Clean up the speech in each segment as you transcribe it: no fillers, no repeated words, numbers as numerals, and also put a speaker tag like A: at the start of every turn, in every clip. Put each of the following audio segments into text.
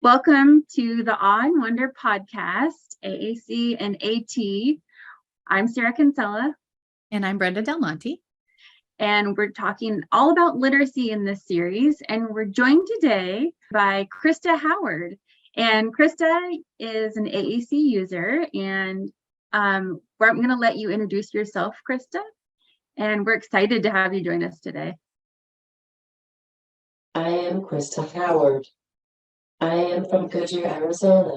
A: Welcome to the Awe and Wonder podcast, AAC and AT. I'm Sarah Kinsella.
B: And I'm Brenda Del Monte.
A: And we're talking all about literacy in this series. And we're joined today by Krista Howard. And Krista is an AAC user. And I'm going to let you introduce yourself, Krista. And we're excited to have you join us today.
C: I am Krista Howard. I am from Goodyear, Arizona.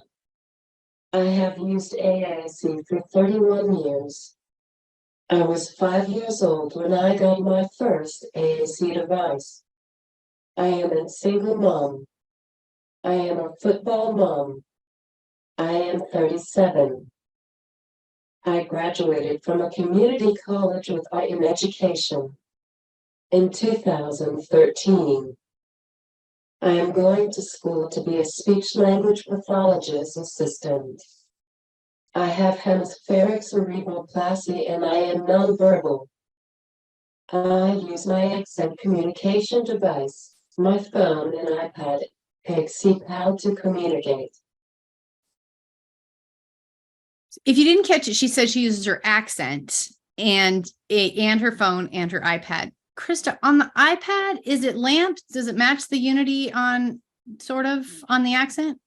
C: I have used AAC for 31 years. I was 5 years old when I got my first AAC device. I am a single mom. I am a football mom. I am 37. I graduated from a community college with art in education in 2013. I am going to school to be a speech-language pathologist assistant. I have hemispheric cerebral palsy and I am nonverbal. I use my accent communication device, my phone and iPad, CPAL to communicate.
B: If you didn't catch it, she said she uses her accent and her phone and her iPad. Krista, on the iPad, is it LAMP? Does it match the Unity on the accent?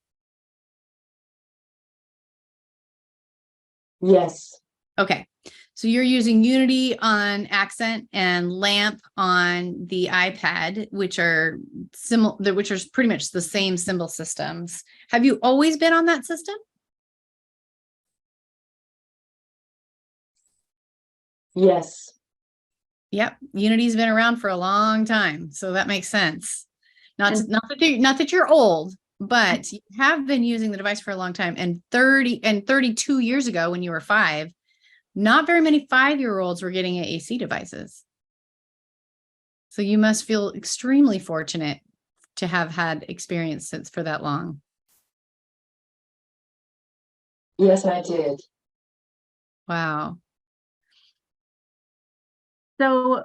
C: Yes.
B: Okay. So you're using Unity on accent and LAMP on the iPad, which are similar, which are pretty much the same symbol systems. Have you always been on that system?
C: Yes.
B: Yep, Unity's been around for a long time, so that makes sense. Not that you're old, but you have been using the device for a long time. And 32 years ago, when you were 5, not very many 5-year-olds were getting AAC devices. So you must feel extremely fortunate to have had experience since for that long.
C: Yes, I did.
B: Wow.
A: So,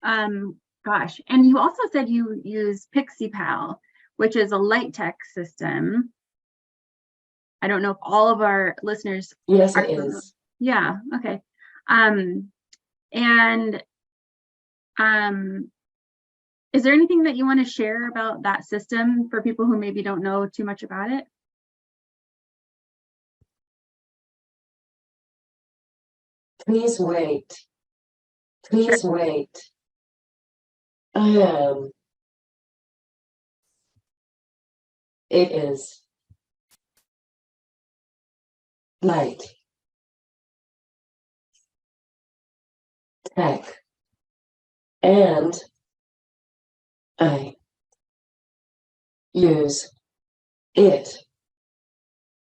A: gosh, and you also said you use PixiePal, which is a light tech system. I don't know if all of our listeners.
C: Yes, it is.
A: Yeah. Okay. Is there anything that you want to share about that system for people who maybe don't know too much about it?
C: Please wait. Please wait. It is light tech, and I use it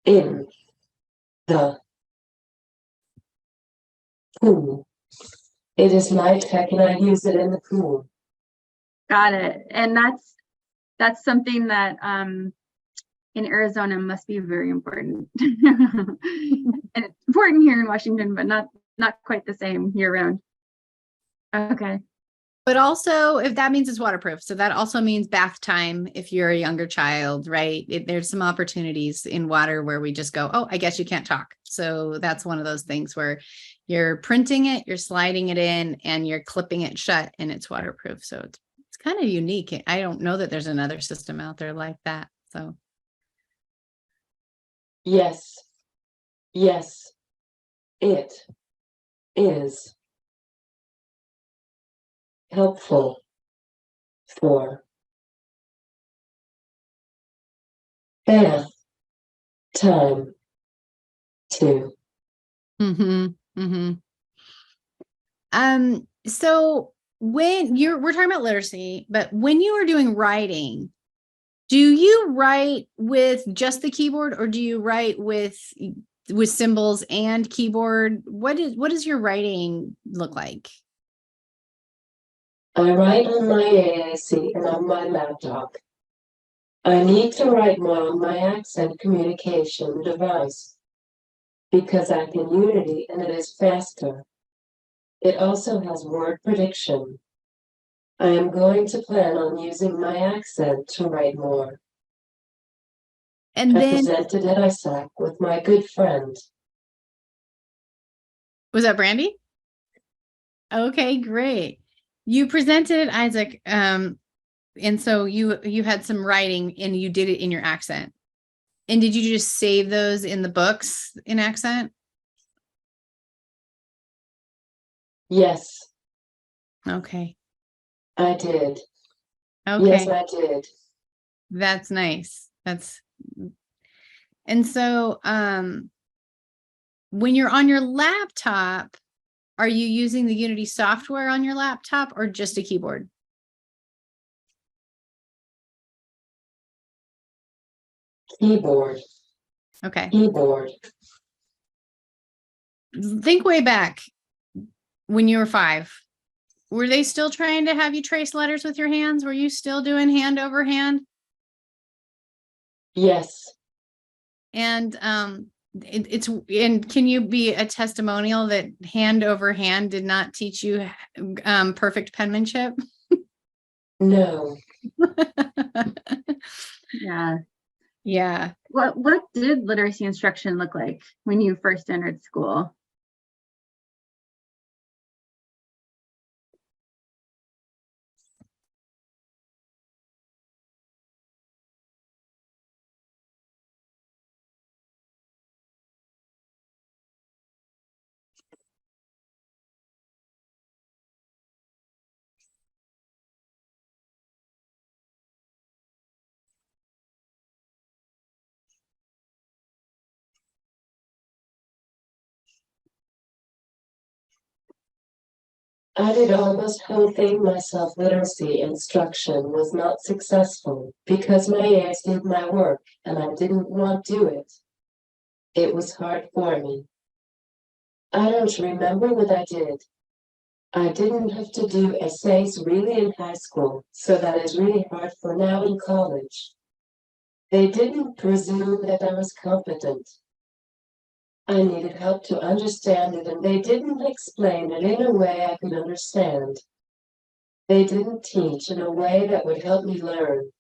C: in the pool. It is light tech and I use it in the pool.
A: Got it. And that's something that in Arizona must be very important. And it's important here in Washington, but not quite the same year round. Okay.
B: But also, if that means it's waterproof, so that also means bath time if you're a younger child, right? There's some opportunities in water where we just go, oh, I guess you can't talk. So that's one of those things where you're printing it, you're sliding it in, and you're clipping it shut, and it's waterproof. So it's kind of unique. I don't know that there's another system out there like that. So
C: yes, it is helpful for bath time too.
B: So when we're talking about literacy, but when you are doing writing, do you write with just the keyboard or do you write with symbols and keyboard? What does your writing look like?
C: I write on my AAC and on my laptop. I need to write more on my accent communication device because I can Unity and it is faster. It also has word prediction. I am going to plan on using my accent to write more.
B: And
C: I
B: then,
C: presented at ISAC with my good friend.
B: was that Brandy? Okay, great. You presented at Isaac, and so you had some writing and you did it in your accent. And did you just save those in the books in accent?
C: Yes,
B: Okay.
C: I did.
B: Okay.
C: Yes, I did.
B: That's nice. And so when you're on your laptop, are you using the Unity software on your laptop or just a keyboard?
C: Keyboard.
B: Okay.
C: Keyboard.
B: Think way back when you were 5. Were they still trying to have you trace letters with your hands? Were you still doing hand over hand?
C: Yes.
B: And and can you be a testimonial that hand over hand did not teach you perfect penmanship?
C: No.
A: Yeah.
B: Yeah.
A: What did literacy instruction look like when you first entered school?
C: I did almost hoping my self-literacy instruction was not successful because my aides did my work and I didn't want to do it. It was hard for me. I don't remember what I did. I didn't have to do essays really in high school, so that is really hard for now in college. They didn't presume that I was competent. I needed help to understand it, and they didn't explain it in a way I could understand. They didn't teach in a way that would help me learn.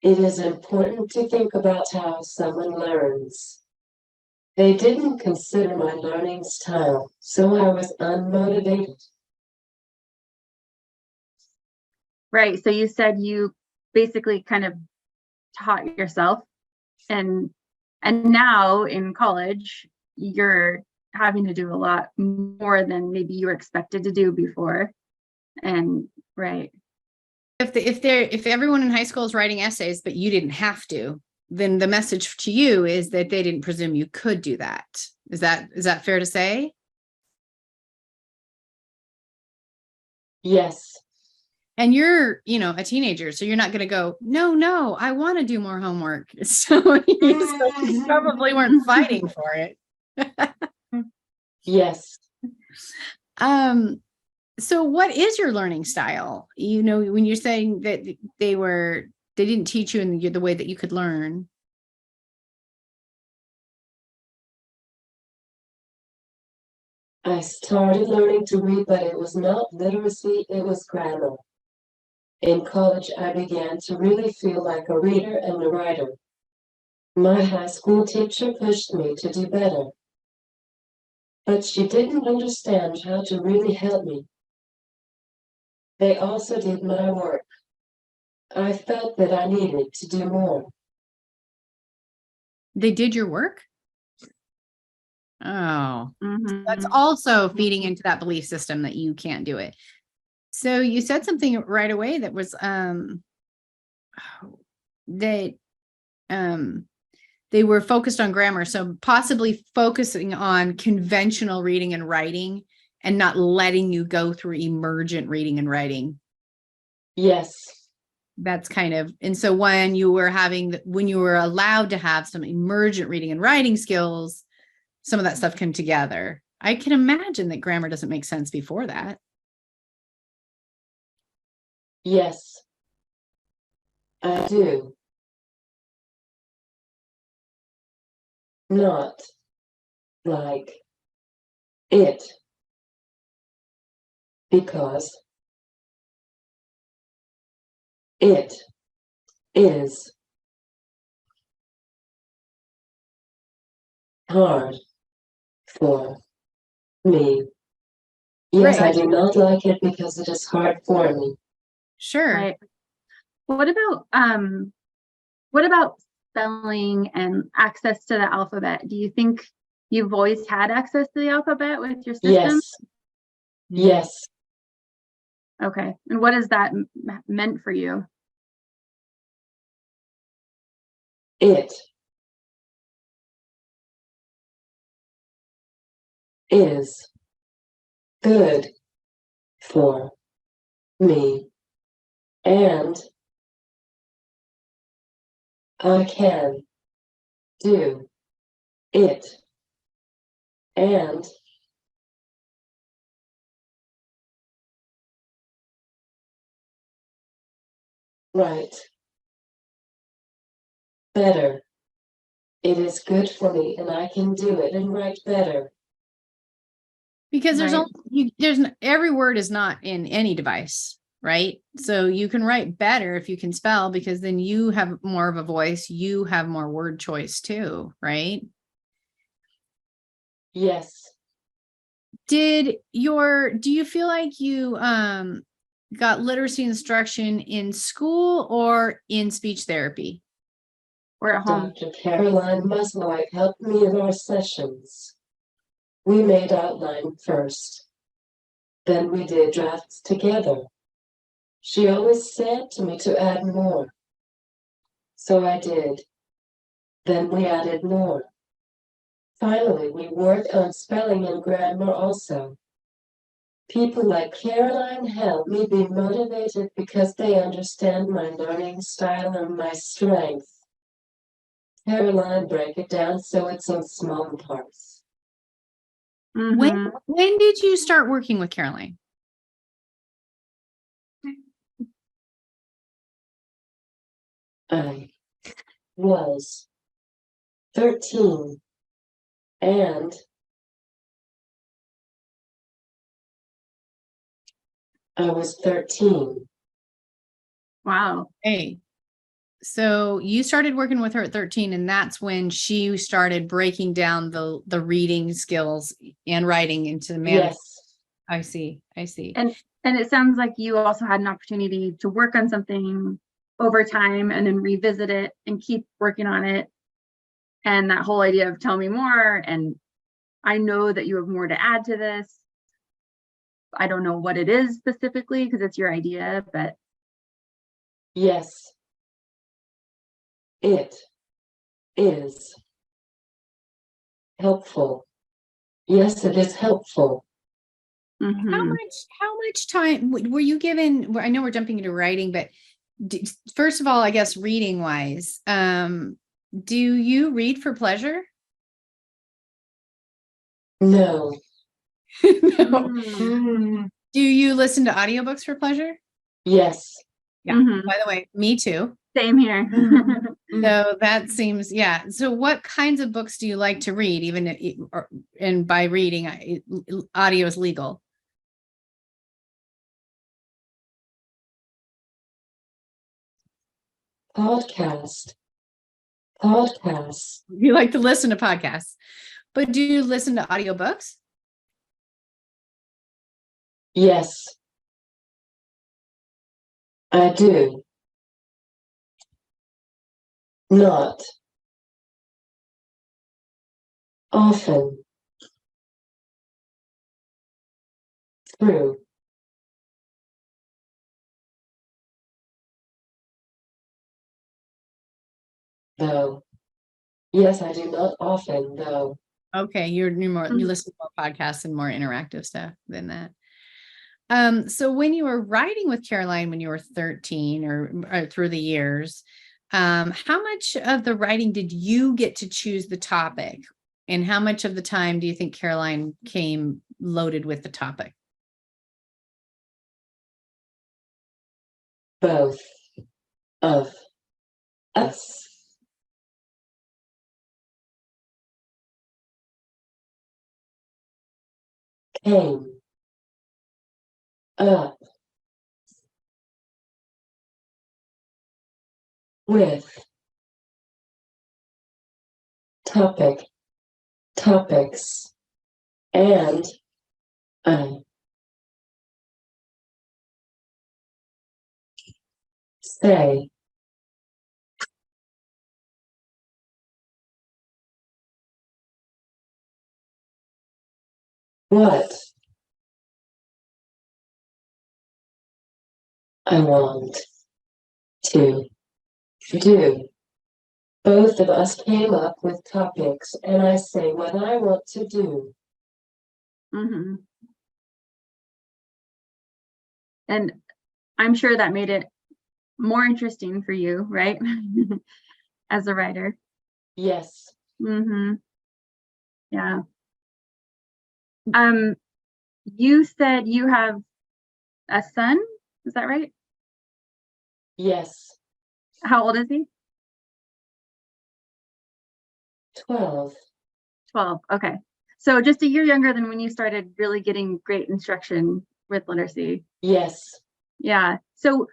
C: It is important to think about how someone learns. They didn't consider my learning style, so I was unmotivated.
A: Right. So you said you basically kind of taught yourself, and now in college you're having to do a lot more than maybe you were expected to do before. And right.
B: If everyone in high school is writing essays, but you didn't have to, then the message to you is that they didn't presume you could do that. Is that fair to say?
C: Yes.
B: And you're, a teenager, so you're not going to go, no, I want to do more homework. So you probably weren't fighting for it.
C: Yes.
B: So what is your learning style? When you're saying that they didn't teach you in the way that you could learn.
C: I started learning to read, but it was not literacy, it was grammar. In college, I began to really feel like a reader and a writer. My high school teacher pushed me to do better, but she didn't understand how to really help me. They also did my work. I felt that I needed to do more.
B: They did your work? Oh,
A: Mm-hmm.
B: that's also feeding into that belief system that you can't do it. So you said something right away that was that they were focused on grammar, so possibly focusing on conventional reading and writing and not letting you go through emergent reading and writing.
C: Yes.
B: That's and so when you were allowed to have some emergent reading and writing skills, some of that stuff came together. I can imagine that grammar doesn't make sense before that.
C: Yes, I do. Not like it, because it is hard for me. Yes,
B: Right.
C: I do not like it because it is hard for me.
B: Sure.
A: Right. What about spelling and access to the alphabet? Do you think you've always had access to the alphabet with your system?
C: Yes. Yes.
A: Okay. And what has that meant for you?
C: It is good for me, and I can do it, and write better. It is good for me, and I can do it and write better.
B: Because there's
A: Right.
B: every word is not in any device, right? So you can write better if you can spell, because then you have more of a voice, you have more word choice too, right?
C: Yes.
B: Do you feel like you got literacy instruction in school or in speech therapy?
A: Or at home?
C: Dr. Caroline Muslowick helped me in our sessions. We made outline first. Then we did drafts together. She always said to me to add more. So I did. Then we added more. Finally, we worked on spelling and grammar also. People like Caroline help me be motivated because they understand my learning style and my strength. Caroline break it down so it's in small parts.
A: Mhm.
B: When did you start working with Caroline?
C: I was 13 and I was 13.
A: Wow.
B: Hey, so you started working with her at 13, and that's when she started breaking down the reading skills and writing into the
C: Yes.
B: I see.
A: And it sounds like you also had an opportunity to work on something over time and then revisit it and keep working on it. And that whole idea of tell me more, and I know that you have more to add to this. I don't know what it is specifically because it's your idea, but
C: Yes. It is helpful. Yes, it is helpful.
A: mhm.
B: How much time were you given? I know we're jumping into writing, but first of all, I guess reading wise, do you read for pleasure?
C: No.
B: No.
A: Mm.
B: Do you listen to audiobooks for pleasure?
C: Yes.
B: Yeah.
A: Mhm.
B: By the way, me too.
A: Same here.
B: So that seems, yeah. So what kinds of books do you like to read? And by reading, audio is legal.
C: Podcast.
B: You like to listen to podcasts, but do you listen to audiobooks?
C: Yes. I do. Not often. True. Though. Yes, I do not often, though.
B: Okay, you
A: Mhm.
B: listen to more podcasts and more interactive stuff than that. So when you were writing with Caroline when you were 13 or through the years, how much of the writing did you get to choose the topic? And how much of the time do you think Caroline came loaded with the topic?
C: Both of us. Came up with topic topics, and I say what I want to do. Both of us came up with topics, and I say what I want to do.
A: Mm-hmm. And I'm sure that made it more interesting for you, right? As a writer.
C: Yes.
A: Mm-hmm. Yeah. You said you have a son, is that right?
C: Yes.
A: How old is he?
C: 12.
A: 12. Okay. So just a year younger than when you started really getting great instruction with literacy.
C: Yes.
A: Yeah. So,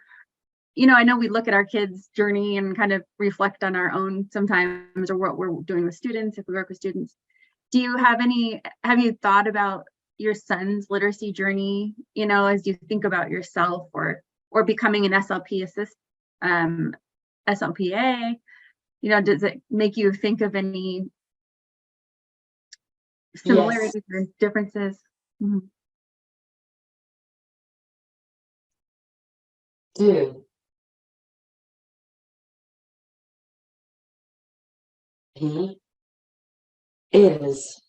A: you know, I know we look at our kids' journey and kind of reflect on our own sometimes, or what we're doing with students, if we work with students. Do you have you thought about your son's literacy journey, you know, as you think about yourself or becoming an SLP SLPA, you know, does it make you think of any similarities or differences? Mm-hmm.
C: Do. He is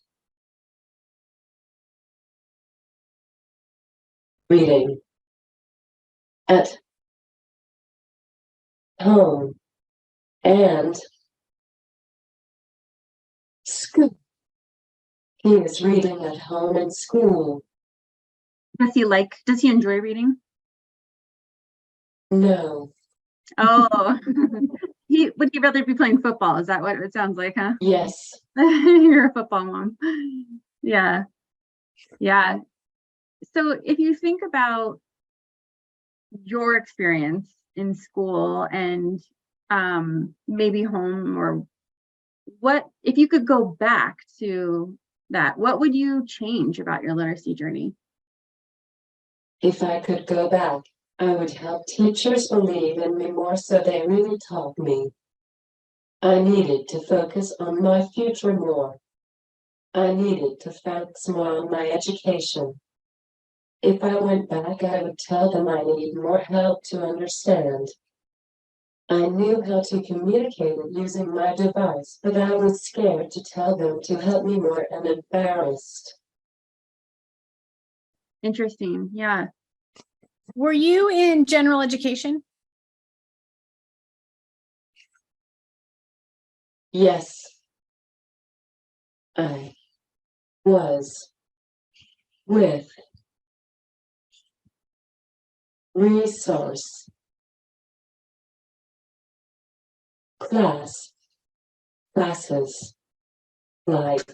C: reading at home and school. He is reading at home and school.
A: Does he enjoy reading?
C: No.
A: Oh, would he rather be playing football? Is that what it sounds like, huh?
C: Yes.
A: You're a football mom. Yeah. Yeah. So if you think about your experience in school and maybe home, or what, if you could go back to that, what would you change about your literacy journey?
C: If I could go back, I would help teachers believe in me more so they really taught me. I needed to focus on my future more. I needed to focus more on my education. If I went back, I would tell them I need more help to understand. I knew how to communicate it using my device, but I was scared to tell them to help me more and embarrassed.
A: Interesting. Yeah.
B: Were you in general education?
C: Yes, I was with resource classes like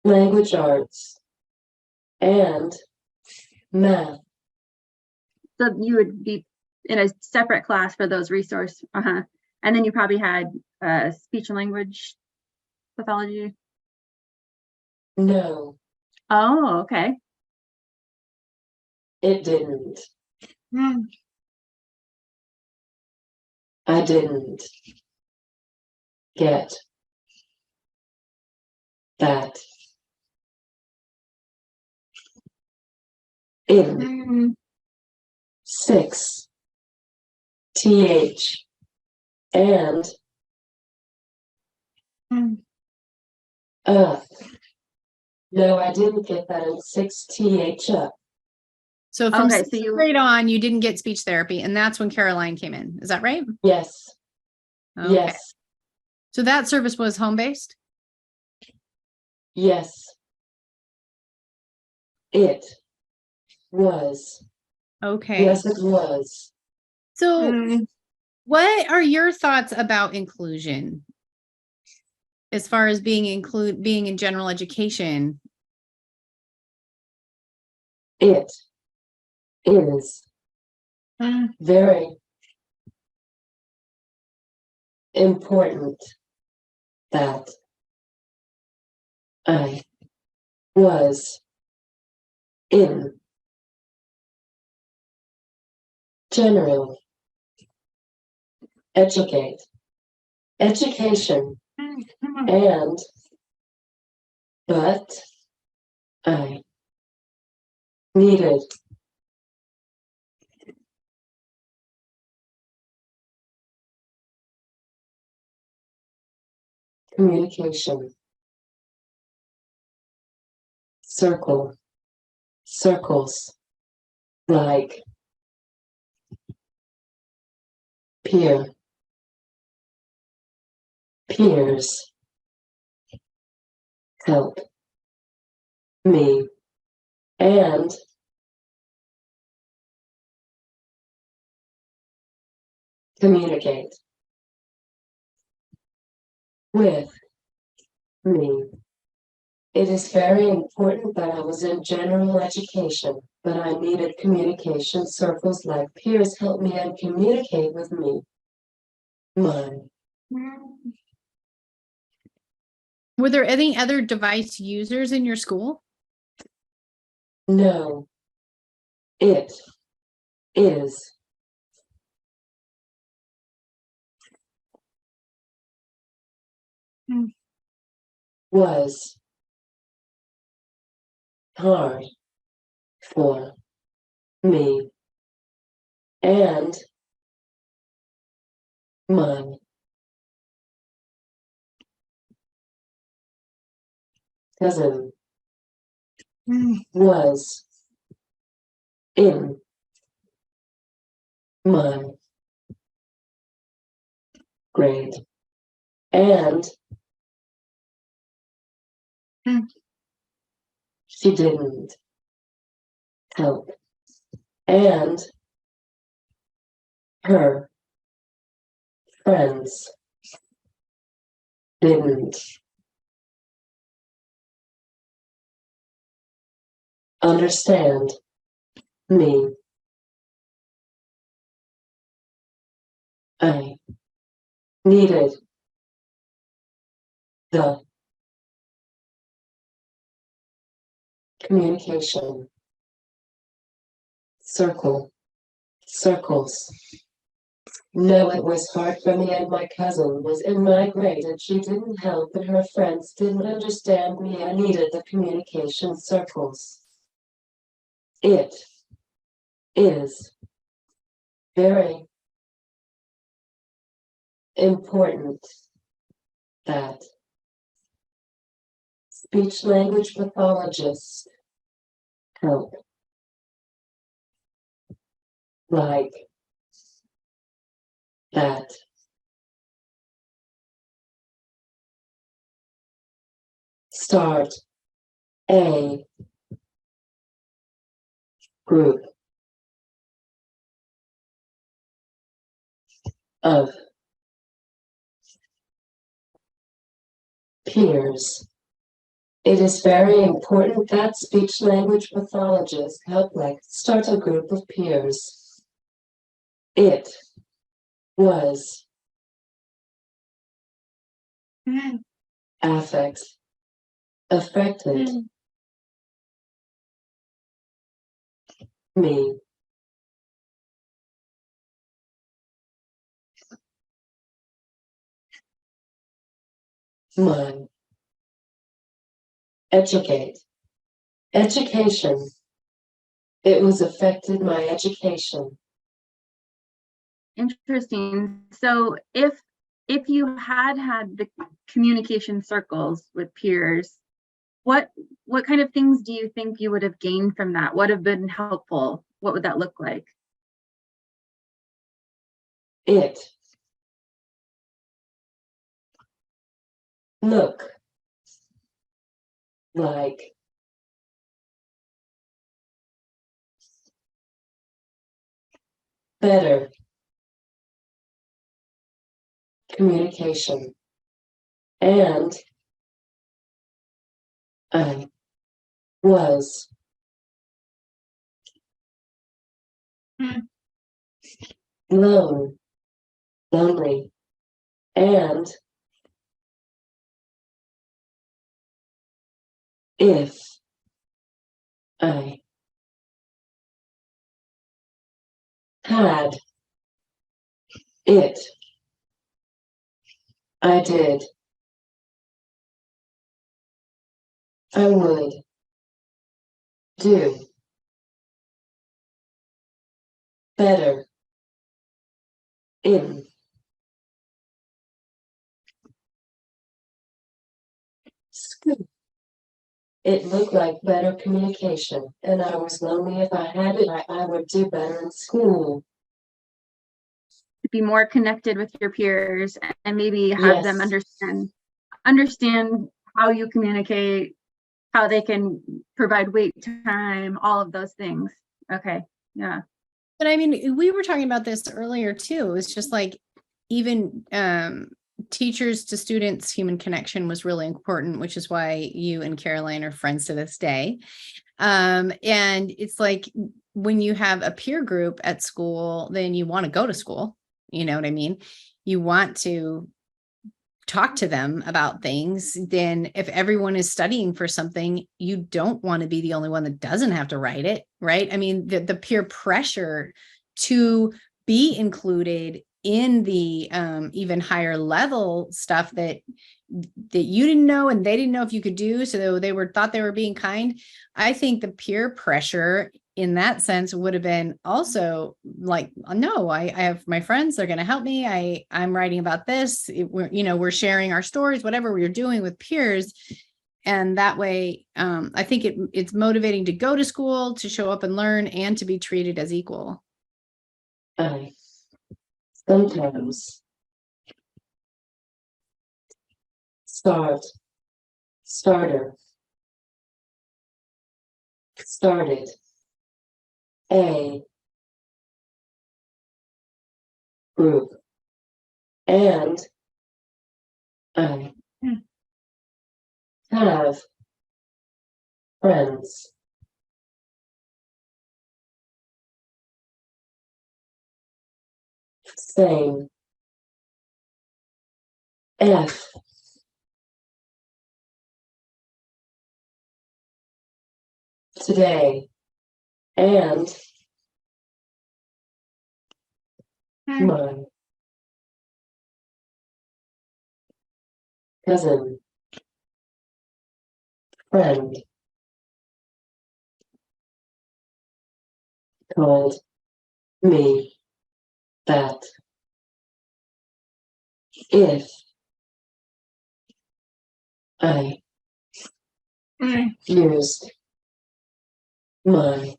C: language arts and math.
A: So you would be in a separate class for those resource, and then you probably had speech and language pathology.
C: No,
A: Oh, okay.
C: it didn't. I didn't get that in 6th and up. No, I didn't get that in 6th up.
B: So from
A: Okay,
B: sixth grade on, you didn't get speech therapy, and that's when Caroline came in. Is that right?
C: Yes.
B: Okay.
C: Yes.
B: So that service was home-based?
C: Yes. It was.
B: Okay.
C: Yes, it was.
B: So what are your thoughts about inclusion as far as being in general education?
C: It is very important that I was in general education, and but I needed communication. Circles, like peers, help me, and communicate with me. It is very important that I was in general education, but I needed communication circles like peers help me and communicate with me.
B: Were there any other device users in your school?
C: No, it is was hard for me and my cousin was in my grade and she didn't help, and her friends didn't understand me. I needed the communication circles. No, it was hard for me, and my cousin was in my grade and she didn't help, and her friends didn't understand me. I needed the communication circles. It is very important that speech language pathologists help, like that. Start a group of peers. It is very important that speech language pathologists help, like start a group of peers. It was affected me. My education. It was affected my education.
A: Interesting. So if you had the communication circles with peers, what kind of things do you think you would have gained from that? What have been helpful? What would that look like?
C: It look like better communication, and I was lonely, and If I had it, I did, I would do better in school. It looked like better communication, and I was lonely. If I had it, I would do better in school.
A: Be more connected with your peers and maybe have them understand how you communicate, how they can provide wait time, all of those things. Okay. Yeah.
B: But I mean, we were talking about this earlier too. It's just like even teachers to students, human connection was really important, which is why you and Caroline are friends to this day. And it's like when you have a peer group at school, then you want to go to school. You know what I mean? You want to talk to them about things. Then if everyone is studying for something, you don't want to be the only one that doesn't have to write it, right? I mean, the peer pressure to be included in the even higher level stuff that you didn't know and they didn't know if you could do, so they thought they were being kind. I think the peer pressure in that sense would have been also like, no, I have my friends, they're going to help me. I'm writing about this. We're sharing our stories, whatever we're doing with peers. And that way, I think it's motivating to go to school, to show up and learn, and to be treated as equal.
C: I sometimes started a group, and I have friends. Same. F. Today. And my cousin, friend, told me that if I used my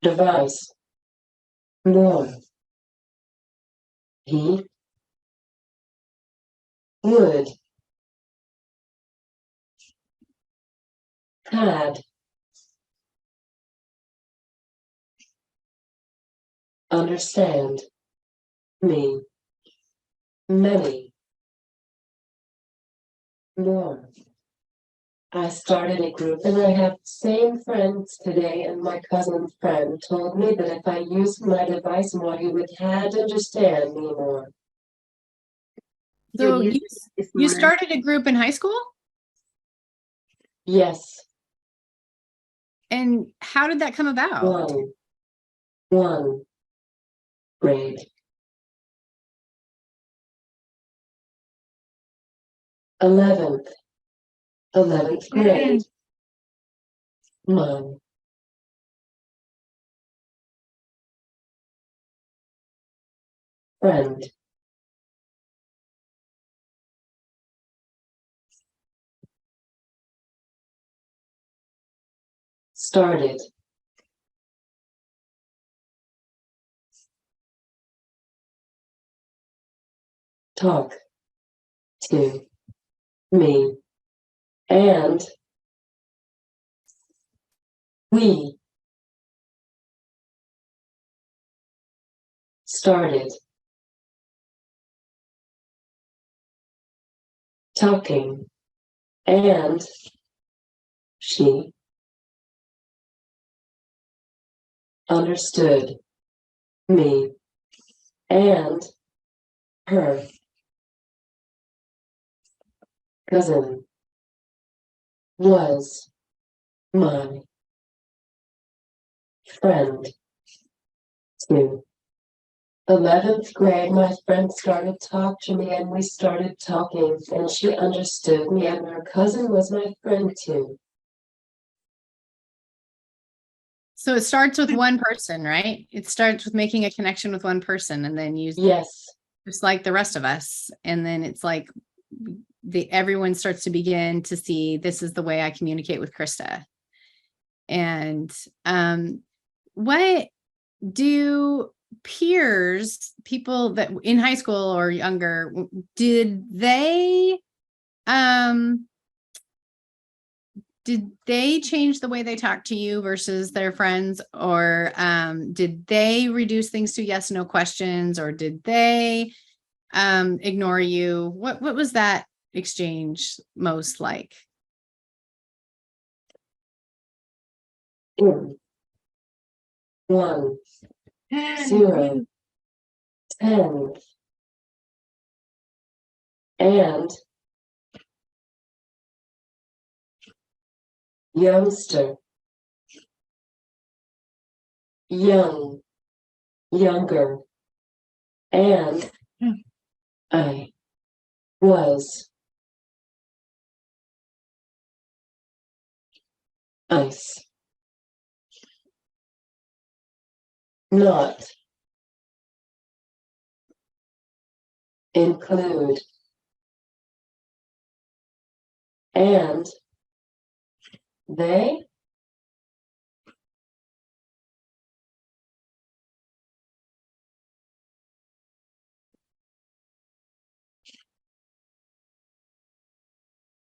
C: device more, he would had understand me many more. I started a group and I have the same friends today, and my cousin's friend told me that if I used my device more, he would had to understand me more.
B: So you started a group in high school?
C: Yes.
B: And how did that come about?
C: One grade. 11th grade. Mom. Friend. Started. Talk to me, and we started talking, and she understood me and her cousin was my friend too. 11th grade, my friend started talking to me and we started talking and she understood me and her cousin was my friend too.
B: So it starts with one person, right? It starts with making a connection with one person and then you
C: Yes.
B: just like the rest of us. And then it's like everyone starts to begin to see this is the way I communicate with Krista. And what do peers, people that in high school or younger, did they change the way they talk to you versus their friends, or did they reduce things to yes, no questions, or did they ignore you? What was that exchange most like?
C: In 1, 0, 10, and youngster, young, younger, and I was ice. Not include and they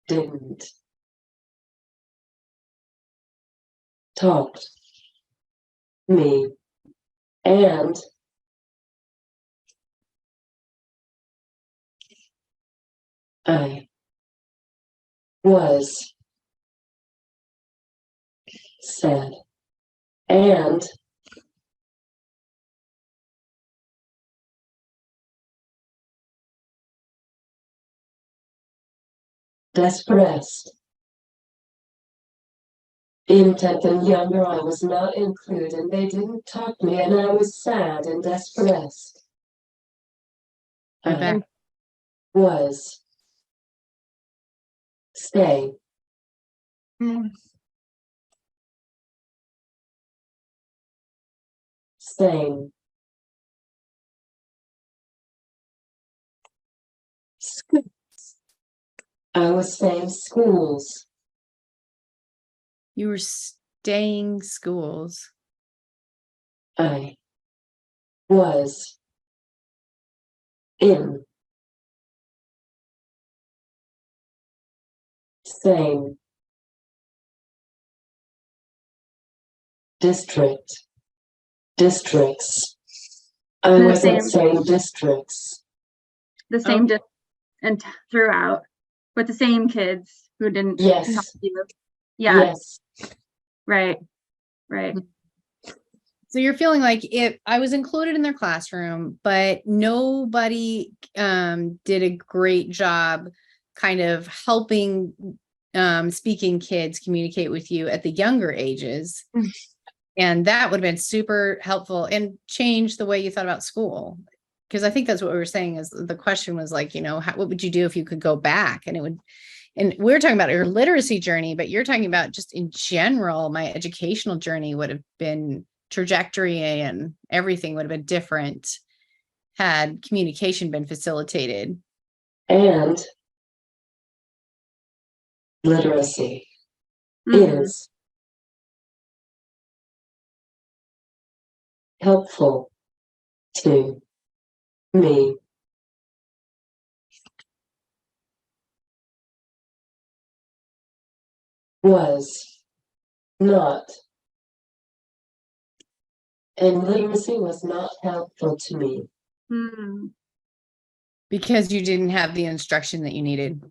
C: didn't talk me and I was sad and desperate. In 10th and younger, I was not included and they didn't talk me and I was sad and desperate. I was stay. Same. I was saying schools.
B: You were staying schools.
C: I was in same district. Districts. I
A: The
C: wasn't
A: same-
C: saying districts.
A: The same and throughout with the same kids who didn't
C: Yes.
A: talk to you. Yeah.
C: Yes.
A: Right.
B: So you're feeling like if I was included in their classroom, but nobody did a great job kind of helping speaking kids communicate with you at the younger ages. And that would have been super helpful and change the way you thought about school. Because I think that's what we were saying is the question was like, what would you do if you could go back? And we're talking about your literacy journey, but you're talking about just in general, my educational journey would have been trajectory and everything would have been different had communication been facilitated.
C: And literacy is helpful to me. Was not. And literacy was not helpful to me.
B: Because you didn't have the instruction that you needed.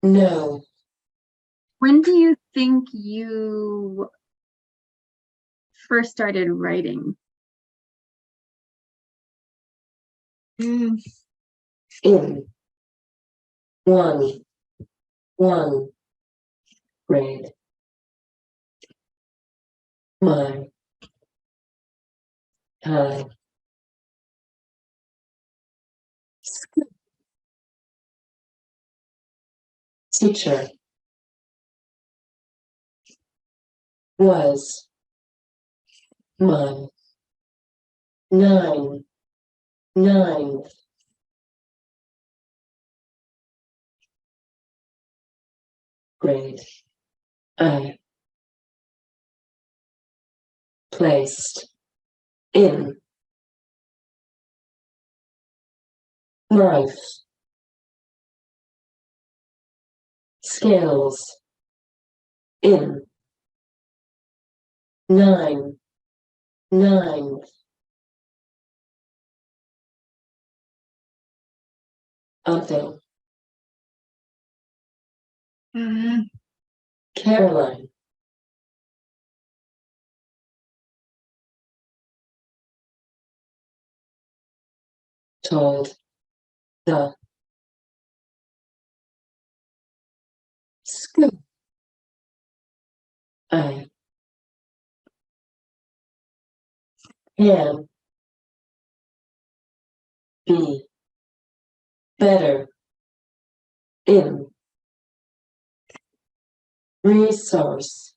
C: No.
A: When do you think you first started writing?
C: In one, one grade. My time. Teacher was my ninth grade. I placed in life skills in ninth until Caroline told the school I can be better in resource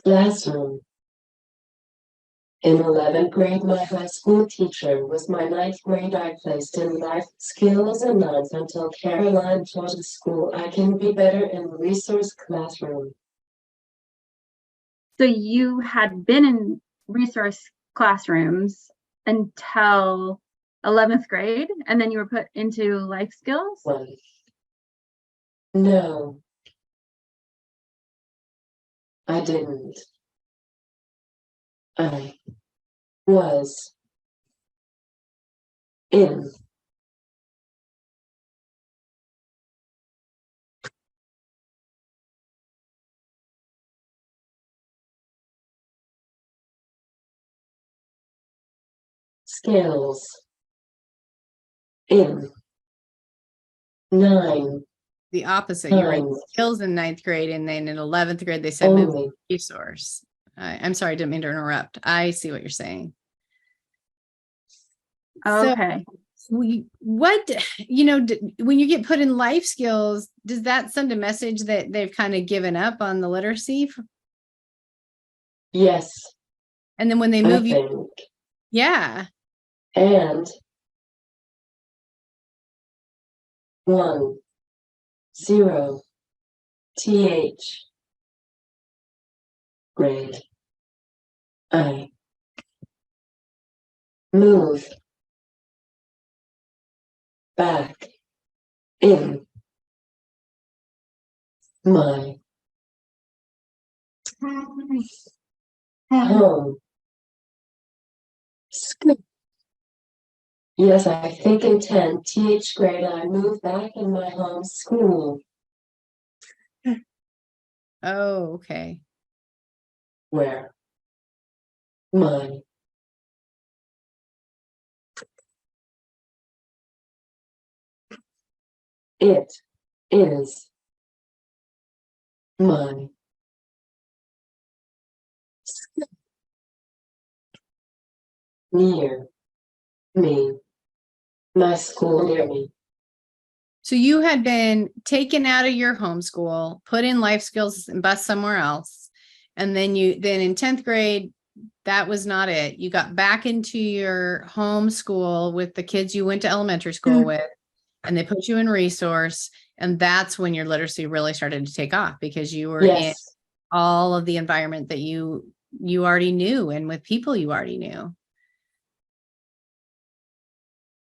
C: classroom. In 11th grade, my high school teacher was my ninth grade. I placed in life skills and ninth until Caroline taught the school I can be better in resource classroom.
A: So you had been in resource classrooms until 11th grade, and then you were put into life skills?
C: One. No, I didn't. I was in skills in nine
B: The opposite. You were in
C: times
B: skills in ninth grade, and then in 11th grade, they said move
C: only.
B: resource. I'm sorry, I didn't mean to interrupt. I see what you're saying.
A: Okay.
B: So when you get put in life skills, does that send a message that they've kind of given up on the literacy?
C: Yes,
B: And then when they
C: I
B: move you,
C: think.
B: yeah.
C: And 1, 0, TH grade. I move back in my home school. Yes, I think in 10 TH grade, I move back in my home school
B: Oh, okay.
C: where my it is my school near me, my school near me.
B: So you had been taken out of your homeschool, put in life skills and bus somewhere else. And then in 10th grade, that was not it. You got back into your home school with the kids you went to elementary school with, and they put you in resource. And that's when your literacy really started to take off, because you were in
C: Yes,
B: all of the environment that you already knew, and with people you already knew.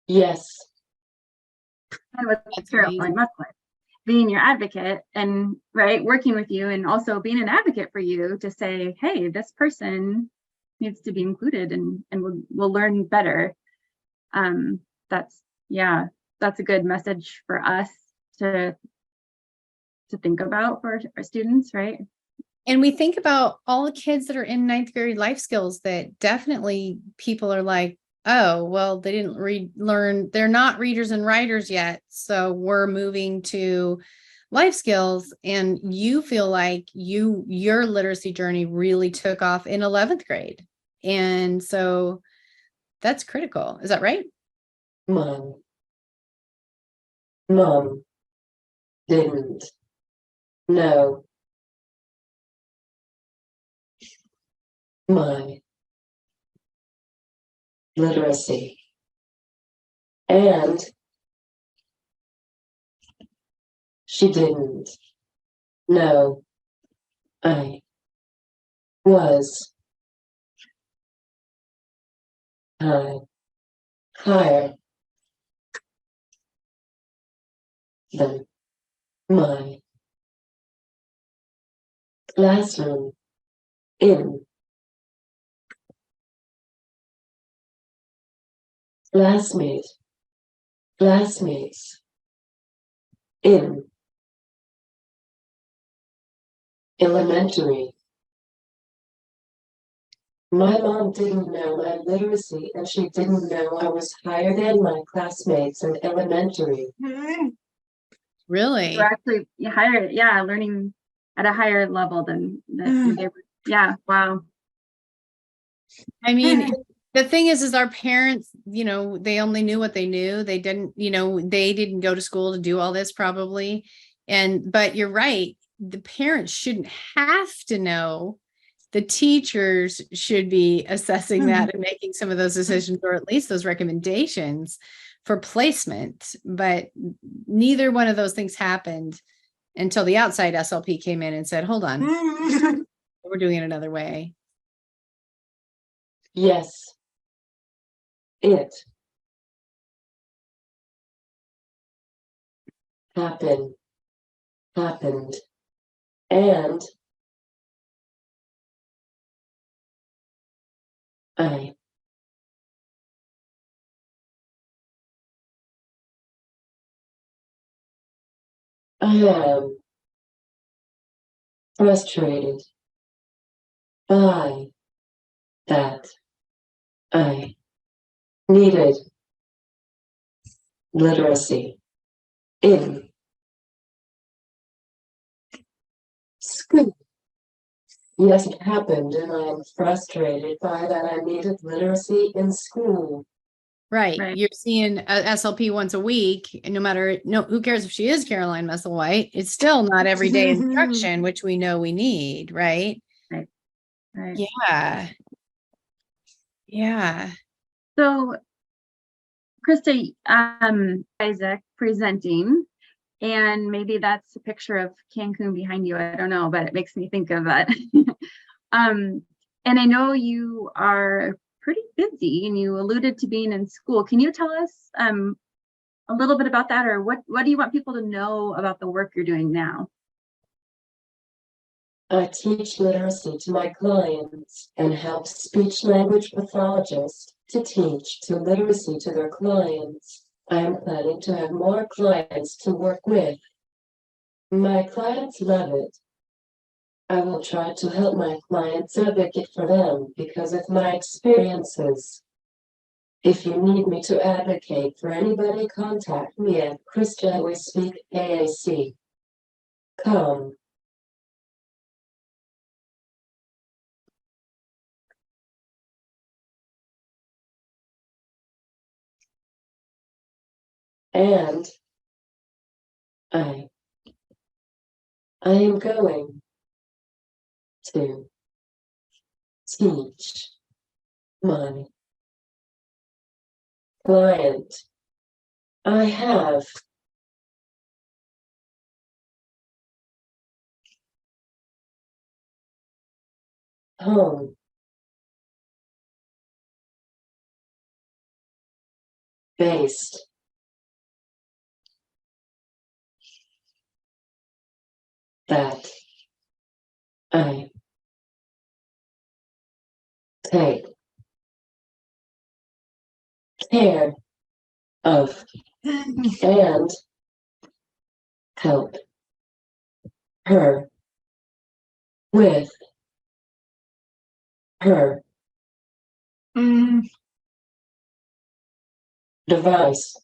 C: yes,
A: And with
B: That's
A: Caroline
B: amazing.
A: Muckler, being your advocate and working with you, and also being an advocate for you to say, hey, this person needs to be included and we'll learn better. That's a good message for us to think about for our students, right?
B: And we think about all the kids that are in ninth grade life skills that definitely people are like, oh, well, they didn't learn, they're not readers and writers yet. So we're moving to life skills. And you feel like your literacy journey really took off in 11th grade. And so that's critical. Is that right?
C: Mom didn't know my literacy, and she didn't know I was higher than my classroom in classmates in elementary. My mom didn't know my literacy, and she didn't know I was higher than my classmates in elementary.
B: Really?
A: We're actually higher, yeah, learning at a higher level than they were. Yeah, wow.
B: I mean, the thing is our parents, they only knew what they knew. They didn't, they didn't go to school to do all this probably. But you're right. The parents shouldn't have to know. The teachers should be assessing that and making some of those decisions, or at least those recommendations for placement. But neither one of those things happened until the outside SLP came in and said, hold on, we're doing it another way.
C: Yes, it happened, and I am frustrated by that. I needed literacy in school. Yes, it happened, and I'm frustrated by that. I needed literacy in school.
B: Right.
A: Right.
B: You're seeing a SLP once a week, and who cares if she is Caroline Musselwhite? It's still not everyday instruction, which we know we need, right?
A: Right.
B: Yeah. Yeah.
A: So, Krista, Isaac presenting, and maybe that's a picture of Cancun behind you. I don't know, but it makes me think of that. And I know you are pretty busy, and you alluded to being in school. Can you tell us a little bit about that, or what do you want people to know about the work you're doing now?
C: I teach literacy to my clients and help speech-language pathologists to teach literacy to their clients. I am planning to have more clients to work with. My clients love it. I will try to help my clients advocate for them because of my experiences. If you need me to advocate for anybody, contact me at Krista Howard AAC. Come. And I am going to teach my client. I have home based that I take care of and help her with her device.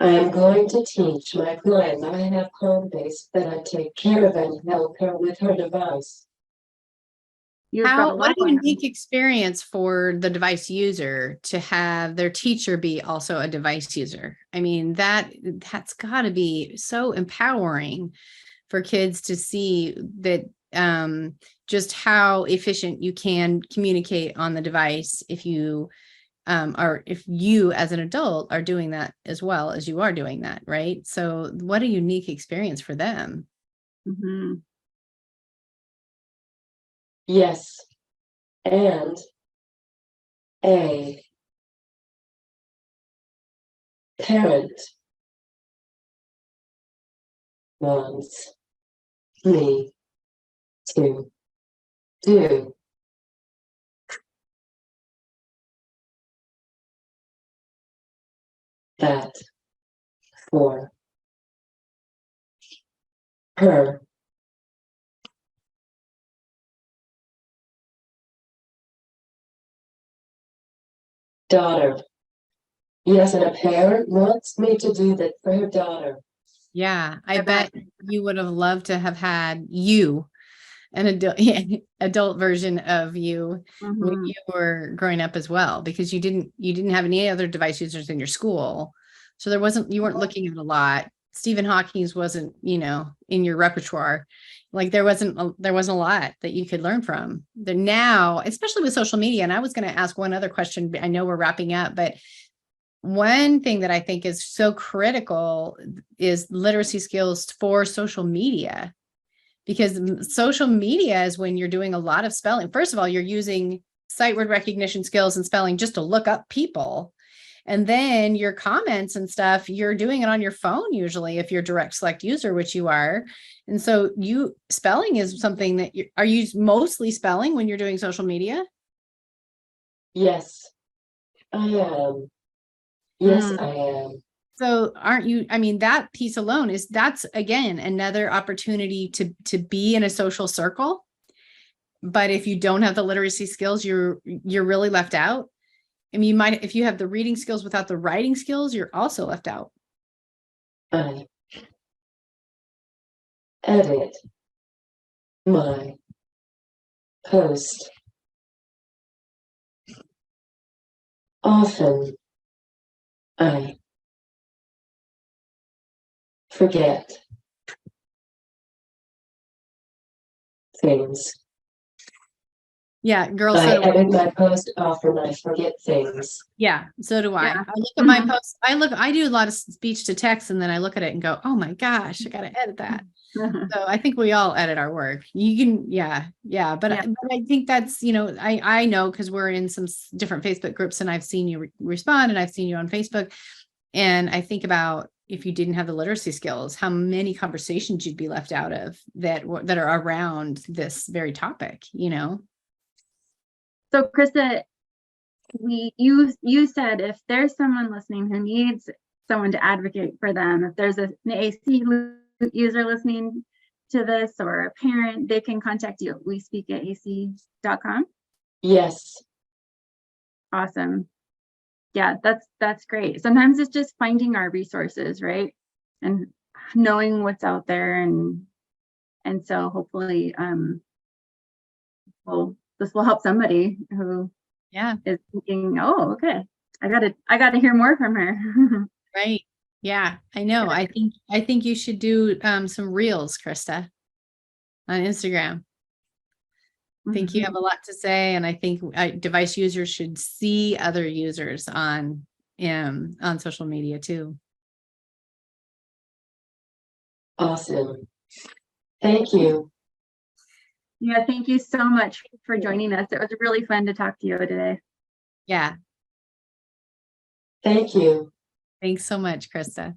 C: I am going to teach my client I have home-based that I take care of and help her with her device.
A: You've got a lot
B: What a
A: going on.
B: unique experience for the device user to have their teacher be also a device user. I mean, that's got to be so empowering for kids to see that just how efficient you can communicate on the device if you if you as an adult are doing that as well as you are doing that, right? So what a unique experience for them.
A: Mm-hmm.
C: Yes, and a parent wants me to do that for her. Daughter. Yes, and a parent wants me to do that for her daughter.
B: Yeah, I bet you would have loved to have had you, an adult version of you when
A: Mm-hmm.
B: you were growing up as well, because you didn't have any other device users in your school. So you weren't looking at a lot. Stephen Hawking's wasn't, in your repertoire. Like there wasn't a lot that you could learn from. Now, especially with social media, and I was going to ask one other question. I know we're wrapping up, but one thing that I think is so critical is literacy skills for social media, because social media is when you're doing a lot of spelling. First of all, you're using sight word recognition skills and spelling just to look up people. And then your comments and stuff, you're doing it on your phone usually if you're a direct select user, which you are. And so spelling is something that are you mostly spelling when you're doing social media?
C: Yes, I am. Yes, I am.
B: So aren't you, I mean, that piece alone that's again, another opportunity to be in a social circle. But if you don't have the literacy skills, you're really left out. I mean, if you have the reading skills without the writing skills, you're also left out.
C: I edit my post. Often I forget things.
B: Yeah, girls.
C: I
B: So
C: edit my post often. I forget things.
B: yeah, so do I.
A: Yeah.
B: I look at my posts. I do a lot of speech to text, and then I look at it and go, oh my gosh, I got to edit that. So I think we all edit our work. You can, yeah. But I think that's, I know because we're in some different Facebook groups and I've seen you respond and I've seen you on Facebook. And I think about if you didn't have the literacy skills, how many conversations you'd be left out of that are around this very topic,
A: So Krista, you said if there's someone listening who needs someone to advocate for them, if there's an AAC user listening to this or a parent, they can contact you at wespeakac.com.
C: Yes.
A: Awesome. Yeah, that's great. Sometimes it's just finding our resources, right? And knowing what's out there, and so hopefully this will help somebody who is thinking, oh, okay, I gotta hear more from her.
B: Right. Yeah, I know. I think you should do some reels, Krista, on Instagram. I think you have a lot to say, and I think device users should see other users on social media too.
C: Awesome. Thank you.
A: Yeah, thank you so much for joining us. It was really fun to talk to you today.
B: Yeah.
C: Thank you.
B: Thanks so much, Krista.